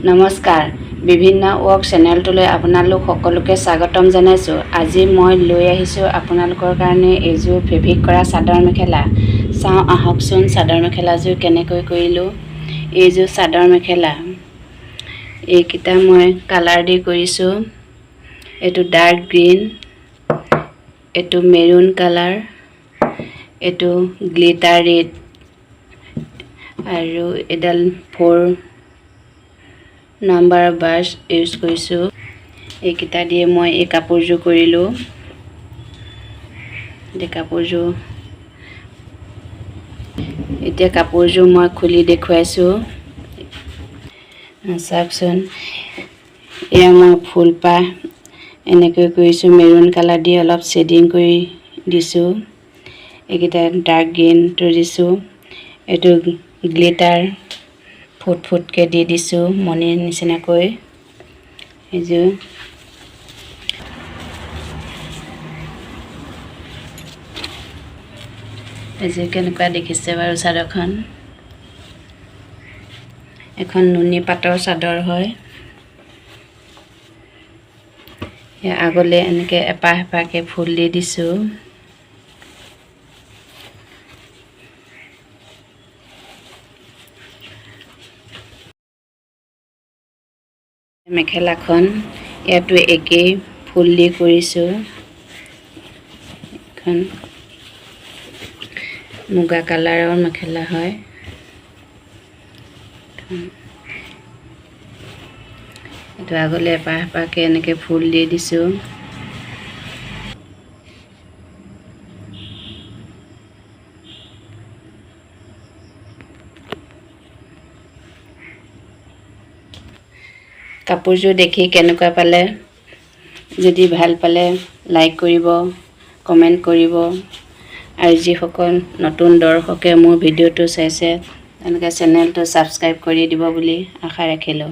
নমস্কাৰ বিভিন্ন ৱৰ্ক চেনেলটোলৈ আপোনালোক সকলোকে স্বাগতম জনাইছোঁ। আজি মই লৈ আহিছোঁ আপোনালোকৰ কাৰণে এযোৰ ফেব্ৰিক কৰা চাদৰ মেখেলা। চাওঁ আহকচোন চাদৰ মেখেলাযোৰ কেনেকৈ কৰিলোঁ। এইযোৰ চাদৰ মেখেলা এইকেইটা মই কালাৰ দি কৰিছোঁ। এইটো ডাৰ্ক গ্ৰীণ, এইটো মেৰুন কালাৰ, এইটো গ্লিটাৰ ৰেড আৰু এডাল 4 নাম্বাৰ ব্ৰাছ ইউজ কৰিছোঁ। এইকেইটা দিয়ে মই এই কাপোৰযোৰ কৰিলোঁ। এতিয়া কাপোৰযোৰ মই খুলি দেখুৱাইছোঁ। চাওকচোন, এয়া মই ফুলপাহ এনেকৈ কৰিছোঁ। মেৰুন কালাৰ দি অলপ শ্বেডিং কৰি দিছোঁ। এইকেইটা ডাৰ্ক গ্ৰীণটো দিছোঁ। এইটো গ্লিটাৰ ফুটকে দি দিছোঁ মণিৰ নিচিনাকৈ। এইযোৰ কেনেকুৱা দেখিছে বাৰু চাদৰখন। এখন নুনি পাটৰ চাদৰ হয়। আগলৈ এনেকৈ এপাহ এপাহকৈ ফুল দি দিছোঁ। মেখেলাখন ইয়াতো একেই ফুল দি কৰিছোঁ। এখন মুগা কালাৰৰ মেখেলা হয়। এইটো আগলৈ এপাহ এপাহকৈ এনেকৈ ফুল দি দিছোঁ। কাপোৰযোৰ দেখি কেনেকুৱা পালে, যদি ভাল পালে লাইক কৰিব, কমেণ্ট কৰিব, আৰু যিসকল নতুন দৰ্শকে মোৰ ভিডিঅ'টো চাইছে তেওঁলোকে চেনেলটো ছাবস্ক্ৰাইব কৰি দিব বুলি আশা ৰাখিলোঁ।